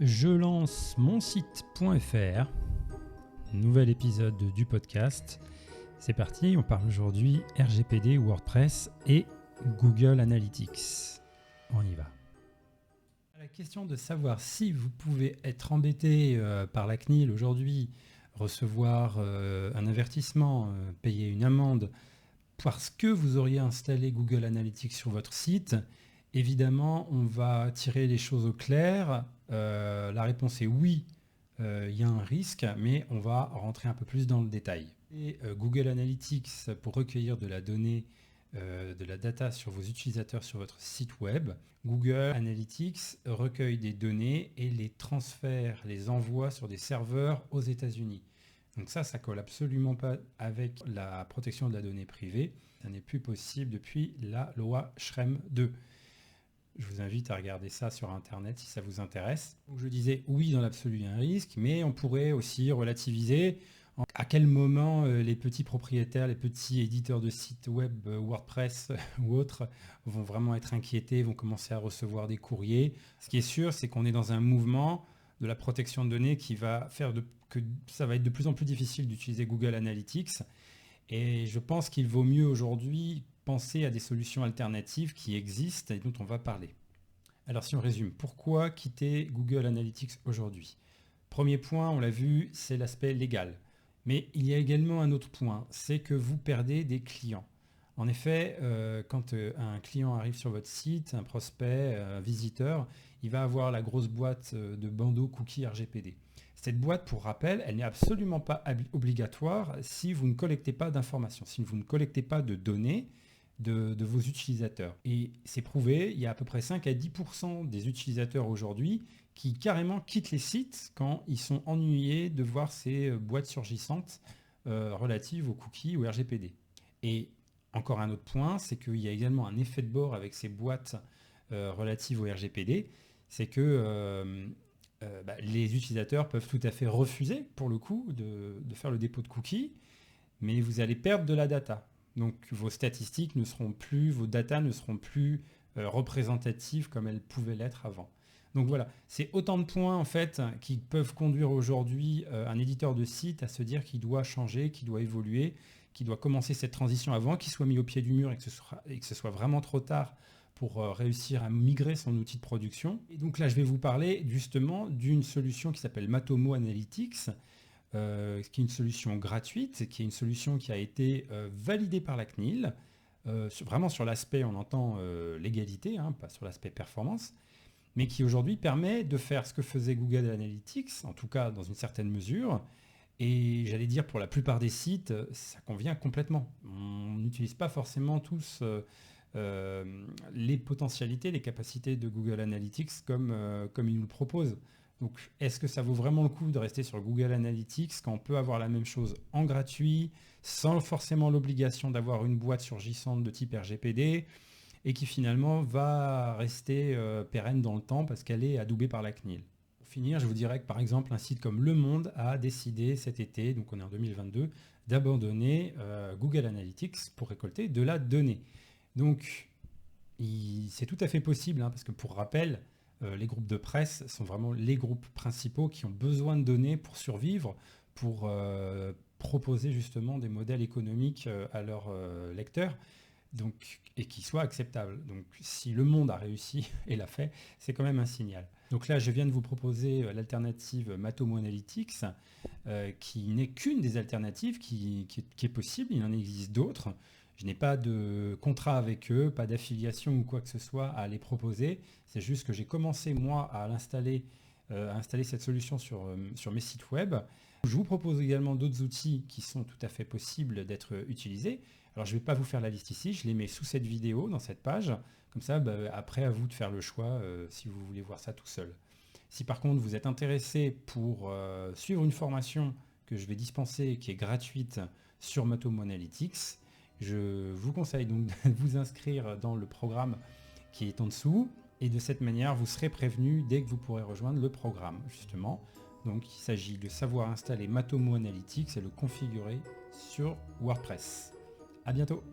Je lance mon site.fr, nouvel épisode du podcast. C'est parti, on parle aujourd'hui RGPD, WordPress et Google Analytics. On y va. La question de savoir si vous pouvez être embêté par la CNIL aujourd'hui, recevoir un avertissement, payer une amende parce que vous auriez installé Google Analytics sur votre site. Évidemment, on va tirer les choses au clair. La réponse est oui, il y a un risque, mais on va rentrer un peu plus dans le détail. Et, Google Analytics pour recueillir de la donnée, de la data sur vos utilisateurs sur votre site web. Google Analytics recueille des données et les transfère, les envoie sur des serveurs aux États-Unis. Donc ça colle absolument pas avec la protection de la donnée privée. Ça n'est plus possible depuis la loi Schrems 2. Je vous invite à regarder ça sur Internet si ça vous intéresse. Donc je disais oui, dans l'absolu, il y a un risque, mais on pourrait aussi relativiser. À quel moment les petits propriétaires, les petits éditeurs de sites web, WordPress ou autres, vont vraiment être inquiétés, vont commencer à recevoir des courriers. Ce qui est sûr, c'est qu'on est dans un mouvement de la protection de données qui va faire que ça va être de plus en plus difficile d'utiliser Google Analytics. Et je pense qu'il vaut mieux aujourd'hui penser à des solutions alternatives qui existent et dont on va parler. Alors si on résume, pourquoi quitter Google Analytics aujourd'hui ? Premier point, on l'a vu, c'est l'aspect légal. Mais il y a également un autre point, c'est que vous perdez des clients. En effet, quand un client arrive sur votre site, un prospect, un visiteur, il va avoir la grosse boîte de bandeaux cookies RGPD. Cette boîte, pour rappel, elle n'est absolument pas obligatoire si vous ne collectez pas d'informations, si vous ne collectez pas de données de vos utilisateurs. Et c'est prouvé, il y a à peu près 5 à 10% des utilisateurs aujourd'hui qui carrément quittent les sites quand ils sont ennuyés de voir ces boîtes surgissantes relatives aux cookies ou RGPD. Et encore un autre point, c'est qu'il y a également un effet de bord avec ces boîtes relatives au RGPD, c'est que les utilisateurs peuvent tout à fait refuser, pour le coup, de faire le dépôt de cookies, mais vous allez perdre de la data. Donc vos statistiques ne seront plus, vos data ne seront plus représentatives comme elles pouvaient l'être avant. Donc voilà, c'est autant de points en fait qui peuvent conduire aujourd'hui un éditeur de site à se dire qu'il doit changer, qu'il doit évoluer, qu'il doit commencer cette transition avant qu'il soit mis au pied du mur et que ce soit vraiment trop tard pour réussir à migrer son outil de production. Et donc là, je vais vous parler justement d'une solution qui s'appelle Matomo Analytics, qui est une solution gratuite, qui est une solution qui a été validée par la CNIL, vraiment sur l'aspect, on entend légalité, pas sur l'aspect performance, mais qui aujourd'hui permet de faire ce que faisait Google Analytics, en tout cas dans une certaine mesure. Et j'allais dire, pour la plupart des sites, ça convient complètement. On n'utilise pas forcément tous les potentialités, les capacités de Google Analytics comme ils nous le proposent. Donc, est-ce que ça vaut vraiment le coup de rester sur Google Analytics quand on peut avoir la même chose en gratuit, sans forcément l'obligation d'avoir une boîte surgissante de type RGPD, et qui finalement va rester pérenne dans le temps parce qu'elle est adoubée par la CNIL. Pour finir, je vous dirais que par exemple, un site comme Le Monde a décidé cet été, donc on est en 2022, d'abandonner Google Analytics pour récolter de la donnée. Donc, c'est tout à fait possible, parce que pour rappel, les groupes de presse sont vraiment les groupes principaux qui ont besoin de données pour survivre, pour proposer justement des modèles économiques à leurs lecteurs. Donc, et qui soit acceptable. Donc si Le Monde a réussi et l'a fait, c'est quand même un signal. Donc là, je viens de vous proposer l'alternative Matomo Analytics, qui n'est qu'une des alternatives qui est possible. Il en existe d'autres. Je n'ai pas de contrat avec eux, pas d'affiliation ou quoi que ce soit à les proposer. C'est juste que j'ai commencé, moi, à installer cette solution sur mes sites web. Je vous propose également d'autres outils qui sont tout à fait possibles d'être utilisés. Alors, je ne vais pas vous faire la liste ici, je les mets sous cette vidéo, dans cette page. Comme ça, après, à vous de faire le choix si vous voulez voir ça tout seul. Si par contre, vous êtes intéressé pour suivre une formation que je vais dispenser, qui est gratuite sur Matomo Analytics, je vous conseille donc de vous inscrire dans le programme qui est en dessous. Et de cette manière, vous serez prévenu dès que vous pourrez rejoindre le programme, justement. Donc, il s'agit de savoir installer Matomo Analytics et le configurer sur WordPress. À bientôt.